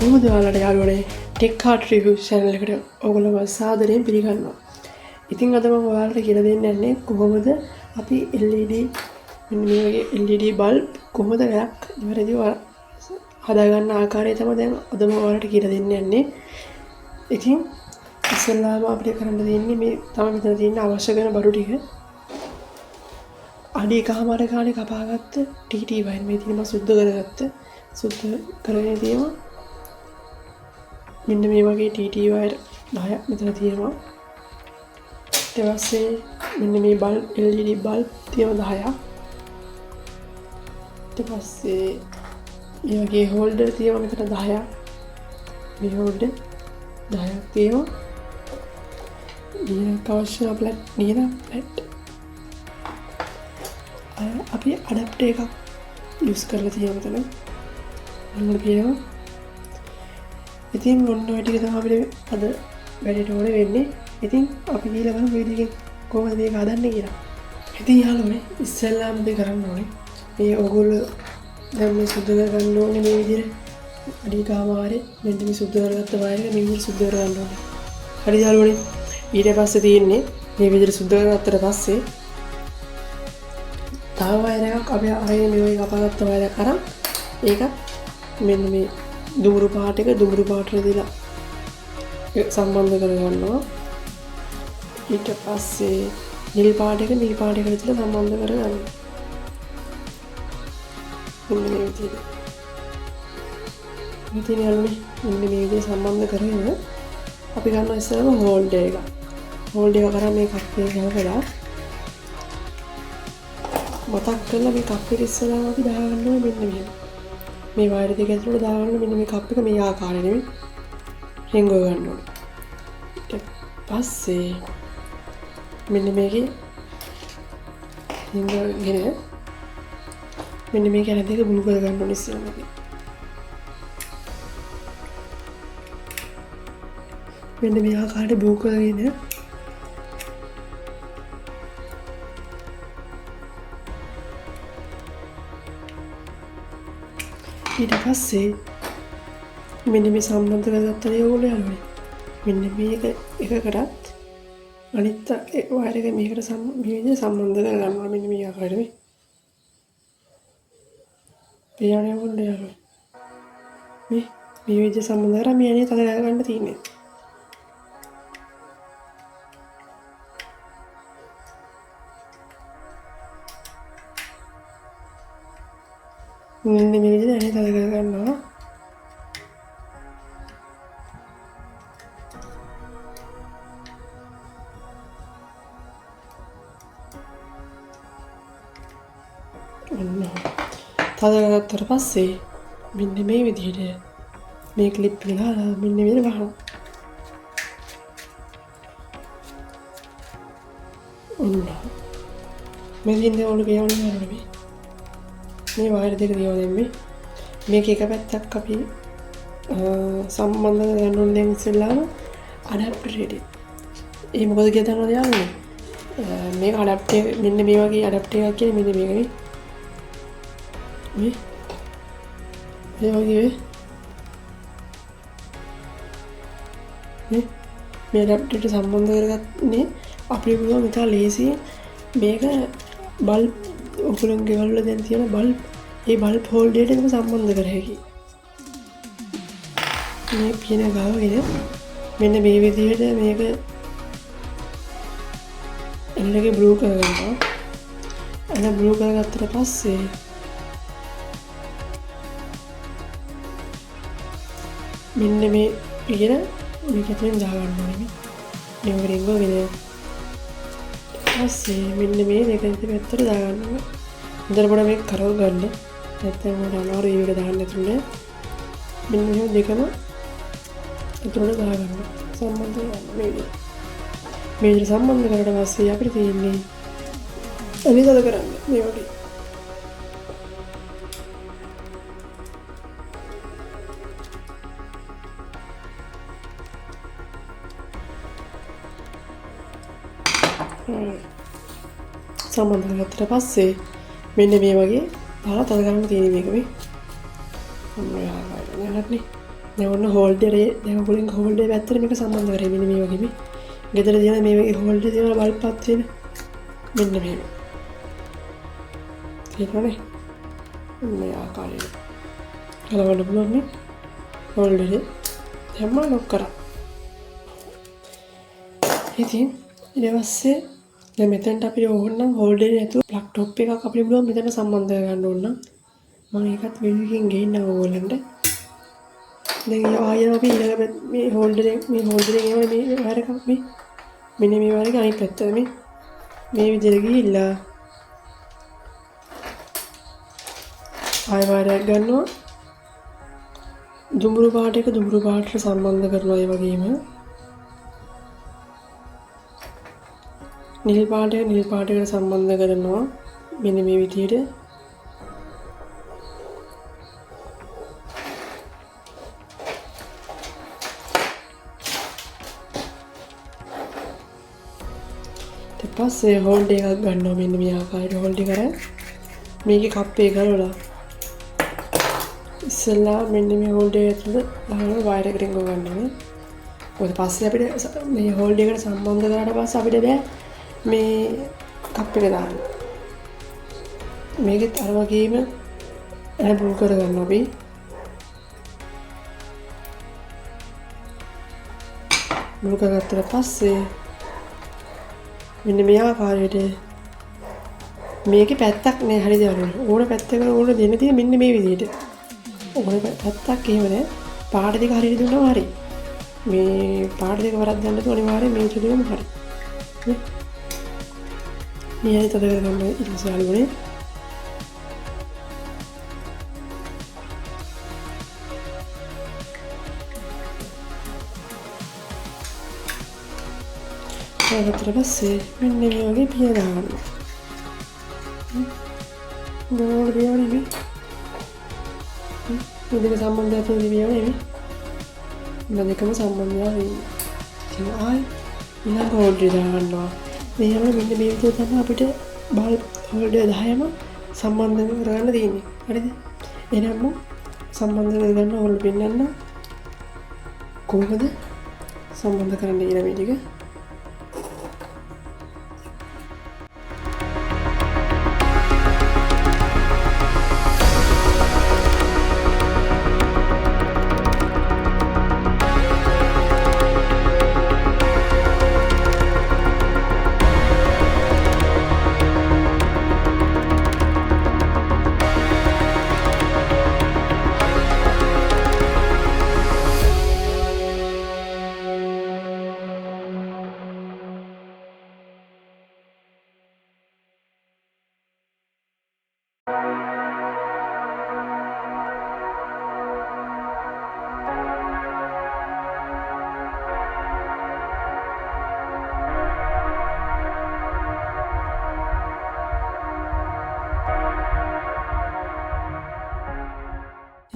කොහොමද ඔයාලට යාළුවනේ ටෙක් හාට් රිවිව් channel එකට ඔයගොල්ලෝ සාදරයෙන් පිළිගන්නවා. ඉතින් අද මම ඔයාලට කියලා දෙන්න යන්නේ කොහොමද අපි LED මෙන්න මේ වගේ LED බල්බ් කොහොමද වැක් ඉවරදී හදාගන්න ආකාරය තමයි දැන් අද මම ඔයාලට කියලා දෙන්න යන්නේ. ඉතින් ඉස්සෙල්ලාම අපිට කරන්න තියෙන්නේ මේ තමයි මෙතන තියෙන අවශ්‍ය කරන බඩු ටික. අඩි එකමාර ගානේ කපාගත්ත TT වයින් මේ තියෙන මම සුද්ධ කරගෙන තියෙනවා. මෙන්න මේ වගේ TT වයර් 10ක් මෙතන තියෙනවා. ඊට පස්සේ මෙන්න මේ බල්බ් LED බල්බ් තියෙනවා 10ක්. ඊට පස්සේ මේ වගේ හෝල්ඩර් තියෙනවා මෙතන 10ක්. මේ හෝල්ඩර් 10ක් තියෙනවා. ඊළඟ අවශ්‍ය ප්ලැට් අපි ඇඩැප්ටර් එකක් යූස් කරලා තියෙනවා මෙතන. මොනවද කියනවා? ඉතින් ඔන්න ඔය ටික තමයි අපිට අද වැඩේට ඕනේ වෙන්නේ. ඉතින් අපි ගිහලා බලමු වීඩියෝ එක කොහොමද මේක හදන්නේ කියලා. ඉතින් යාළුවනේ ඉස්සෙල්ලාම දෙ කරන්න ඕනේ. මේ ඕගොල්ලෝ දැන් මේ සුද්ධ කරගන්න ඕනේ මේ විදිහට. අඩි කමාරේ මෙන්න මේ සුද්ධ කරගත්ත වයර් එක මේ විදිහට සුද්ධ කරගන්න ඕනේ. හරි යාළුවනේ. ඊට පස්සේ තියෙන්නේ මේ විදිහට සුද්ධ කරගත්තට පස්සේ තව වයර් එකක් අපි අරගෙන මේ වගේ කපාගත්ත වයර් එක අරන් ඒක මෙන්න මේ දුඹුරු පාට එක දුඹුරු පාටට දාලා සම්බන්ධ කරගන්නවා. ඊට පස්සේ නිල් පාට එක නිල් පාට එකට දාලා සම්බන්ධ කරගන්නවා. මෙන්න මේ විදිහට. මෙතන යන්නේ මෙන්න මේ විදිහට සම්බන්ධ කරගෙන අපි ගන්නවා ඉස්සරහම හෝල්ඩර් එක. හෝල්ඩර් එක කරා මේ කප් එක ගහලා මතක් කරලා මේ කප් එක ඉස්සරහම අපි දාගන්න ඕනේ මෙන්න මෙහෙම. මේ වයර් දෙක ඇතුළට දාගන්න මෙන්න මේ කප් එක මේ ආකාරයෙන් නෙමෙයි රින්ගව ගන්න ඕනේ. ඊට පස්සේ මෙන්න මේකේ රින්ගගෙන මෙන්න මේ කැල දෙක බුළු කර ගන්න ඕනේ ඉස්සෙල්ලාම අපි. මෙන්න මේ ආකාරයට බුළු කරගෙන ඊට පස්සේ මෙන්න මේ සම්බන්ධ කරගත්තා නේ ඕගොල්ලෝ යන්නේ. මෙන්න මේක එකකටත් අනිත් වයර් එක මේකට සම්බන්ධ කරගන්නවා මෙන්න මේ ආකාරයට මේ. පියාණේ ඕගොල්ලෝ යන්නේ. මේ විදිහට සම්බන්ධ කරලා මේ අනේ තද ගන්න තියෙන්නේ. මෙන්න මේ විදිහට අනේ තද කරගන්නවා. තද කරගත්තට පස්සේ මෙන්න මේ විදිහට මේ ක්ලිප් එක ගහලා මෙන්න මේ විදිහට වහනවා. ඔන්න මේ දින්නේ ඕන කියවන්නේ නැහැ. මේ වයර් දෙක දියව දෙන්නේ. මේක එක පැත්තක් අපි සම්බන්ධ කරගන්න ඕනේ දැන් ඉස්සෙල්ලාම ඇඩැප්ටර් එකට. ඒ මොකද කියලා දන්නවද යාළුවනේ? මේක ඇඩැප්ටර් මෙන්න මේ වගේ ඇඩැප්ටර් එකක් කියන්නේ මෙන්න මේක නේ. මේ වගේ මේ ඇඩැප්ටරට සම්බන්ධ කරගන්නේ අපිට පුළුවන් ඉතා ලේසියෙන් මේක බල්බ් ඔයගොල්ලෝ ගෙවල් වල දැන් තියෙන බල්බ් ඒ බල්බ් හෝල්ඩරයට එකම සම්බන්ධ කර හැකියි. මේ පින ගාවගෙන මෙන්න මේ විදිහට මේක එල්ලගේ බ්ලූ කරගන්නවා. එන බ්ලූ කරගත්තට පස්සේ මෙන්න මේ ඉගෙන මේක ඇතුලෙන් දාගන්න ඕනේ. මේක රින්ගවගෙන ඊපස්සේ මෙන්න මේ දෙක පැත්තට දාගන්න ඕනේ. හොඳට පොඩ මේක කරව ගන්න. නැත්නම් මට අමාරුයි මේක දාන්න ඇතුලේ. මෙන්න මේ දෙකම ඇතුලට දාගන්න. සම්බන්ධ කරගන්න මේ විදිහට. මේ විදිහට සම්බන්ධ කරලා පස්සේ අපිට තියෙන්නේ අනිතද කරන්න මේ වගේ. සම්බන්ධ කරගත්තට පස්සේ මෙන්න මේ වගේ දාලා තද කරන්න තියෙන මේක මේ. ඔන්න ඔය ආකාරයට යනත් නේ. දැන් ඔන්න හෝල්ඩරේ දැන් ඔයගොල්ලෝ හෝල්ඩරේ පැත්තට මේක සම්බන්ධ කරේ මෙන්න මේ වගේ මේ. ගෙදර තියෙන මේ වගේ හෝල්ඩරේ තියෙන බල්බ් පත් වෙන මෙන්න මෙහෙම. තේරුණානේ? මේ ආකාරයට. ගලවන්න පුළුවන් නේ. හෝල්ඩරේ දැම්ම ලොක් කරා. ඉතින් ඊට පස්සේ දැන් මෙතනට අපිට ඕන නම් හෝල්ඩරේ නැතුව ප්ලග් টොප් එකක් අපිට පුළුවන් මෙතන සම්බන්ධ කරගන්න ඕන නම් මම ඒකත් වීඩියෝ එකකින් ගේන්නම් ඕගොල්ලන්ට. දැන් ආයෙත් අපි ඊළඟ මේ හෝල්ඩරේ එනවා මේ වයර් එකක් මේ මෙන්න මේ වයර් එක අනිත් පැත්තට මේ විදිහට ගිහිල්ලා ආයෙ වයර් එකක් ගන්නවා දුඹුරු පාට එක දුඹුරු පාටට සම්බන්ධ කරනවා ඒ වගේම නිල් පාට එක නිල් පාටකට සම්බන්ධ කරනවා මෙන්න මේ විදිහට. ඊට පස්සේ හෝල්ඩර් එකක් ගන්නවා මෙන්න මේ ආකාරයට හෝල්ඩර් කරන් මේකේ කප් එක ගලවලා ඉස්සෙල්ලා මෙන්න මේ හෝල්ඩර් එක ඇතුළේ දාන වයර් එකට ගන්නවා. ඊට පස්සේ අපිට මේ හෝල්ඩර් එකට සම්බන්ධ කරාට පස්සේ අපිට බෑ මේ කප් එක දාන්න. මේකෙත් අර වගේම ඇබුල් කරගන්න අපි. මුල් කරගත්තට පස්සේ මෙන්න මේ ආකාරයට මේකේ පැත්තක් නෑ හරිද ඕන පැත්තකට ඕන දෙන්න තියෙන මෙන්න මේ විදිහට. ඕන පැත්තක් එහෙම නෑ. පාට දෙක හරියට දුන්නා හරි. මේ පාට දෙක වරද්දන්න තෝ අනිවාර්යයෙන් මේ චුලියම හරි. මේ තද කරගන්න ඉස්සරහට ඊට පස්සේ මෙන්න මේ වගේ පිය දාන්න. ගෝල් පියවන්නේ මේ දෙක සම්බන්ධයක් තියෙන පියවන්නේ මේ දෙකම සම්බන්ධය වෙන්නේ. ඉතින් ආයි ඊළඟ හෝල්ඩර් දාන්නවා. මෙහෙම මෙන්න මේ විදිහට තමයි අපිට බල්බ් හෝල්ඩර් 10ම සම්බන්ධ කරගන්න තියෙන්නේ. හරිද? එහෙනම් සම්බන්ධ කරගන්න ඕගොල්ලෝ පෙන්නන්න කොහොමද සම්බන්ධ කරන්න කියන මේ ටික.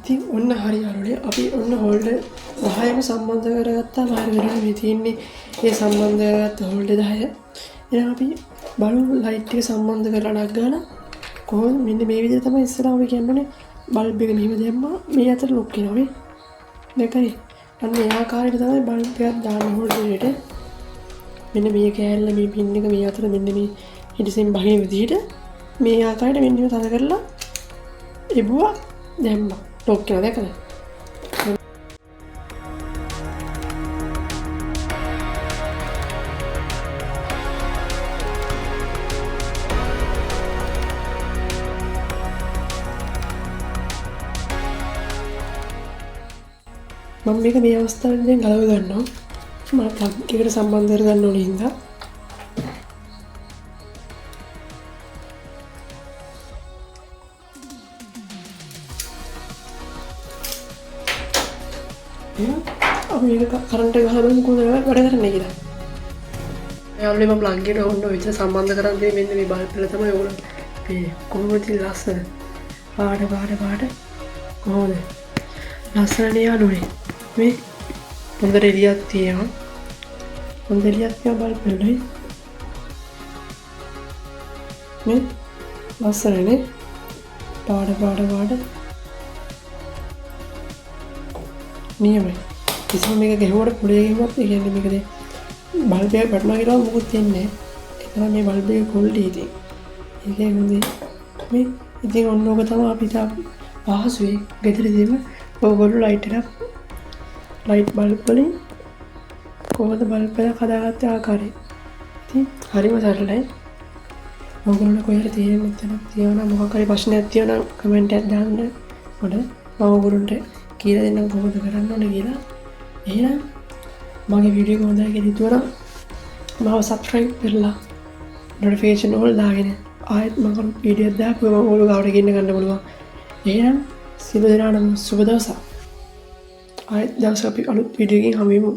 ඉතින් ඔන්න හරි යාළුවනේ අපි ඔන්න හෝල්ඩර් 10ම සම්බන්ධ කරගත්තා. වයර් වෙනවා මේ තියෙන්නේ මේ සම්බන්ධ කරගත්ත හෝල්ඩර් 10. එහෙනම් අපි බලමු ලයිට් එක සම්බන්ධ කරලා ඩක් ගාලා කොහොමද මෙන්න මේ විදිහට තමයි ඉස්සරහම අපි කියන්නේ බල්බ් එක මෙහෙම දැම්මා මේ අතට ලොක් වෙනවා මේ. දැක්කනේ? අන්න ඒ ආකාරයට තමයි බල්බ් එකක් දාන්න හෝල්ඩරේට. මෙන්න මේ කෑල්ල මේ පින් එක මේ අතට මෙන්න මේ හිටසින් බහින විදිහට මේ ආකාරයට මෙන්න මේ තද කරලා ඉබුවා දැම්මා. ලොක් කරලා දැකලා මම මේක මේ අවස්ථාවේදී ගලව ගන්නවා. මම ප්ලග් එකට සම්බන්ධ කරගන්න ඕනේ හින්දා. අපි මේක කරන්ට් එක ගහලා බලමු කොහොමද වැඩ කරන්නේ කියලා. යාළුවනේ මම ප්ලග් එකට ඕන විදිහට සම්බන්ධ කරන්නේ මෙන්න මේ බල්බ් එක තමයි ඕන. මේ කොහොමද ලස්සන පාට කොහොමද ලස්සනනේ යාළුවනේ. මේ හොඳට එළියක් තියෙනවා. හොඳ එළියක් තියෙන බල්බ් එකනේ. මේ ලස්සනනේ පාට නියමයි. කිසිම මේක ගැහුවට කුලේ ගැහුවත් ඒ කියන්නේ මේකද බල්බයක් වටනවා කියලා මොකුත් වෙන්නේ නැහැ. ඒ තමයි මේ බල්බේ ක්වොලිටි ඉතින්. ඒකේ හොඳේ මේ ඉතින් ඔන්න ඔක තමයි අපිට පහසුවේ ගෙදරදීම ඔයගොල්ලෝ ලයිට් බල්බ් වලින් කොහොමද බල්බ් එක හදාගත්තේ ආකාරය. ඉතින් හරිම සරලයි. ඔයගොල්ලෝ කොහෙද තේරෙන්නේ නැත්නම් තියවනම් මොකක් හරි ප්‍රශ්නයක් තියෙනවා කමෙන්ට් එකක් දාන්න. මම ඔයගොල්ලන්ට කියලා දෙන්නම් කොහොමද කරන්න ඕනේ කියලා. එහෙනම් මගේ වීඩියෝ එක හොඳයි කියලා හිතුවනම් මාව සබ්ස්ක්‍රයිබ් කරලා නොටිෆිකේෂන් ඕල් දාගෙන ආයෙත් මම කරු වීඩියෝ දාපුවම ඔයගොල්ලෝ ගාවට ගෙන්න ගන්න පුළුවන්. එහෙනම් සියලු දෙනාටම සුබ දවසක්. ආයෙත් දවසක් අපි අලුත් වීඩියෝ එකකින් හමු වෙමු.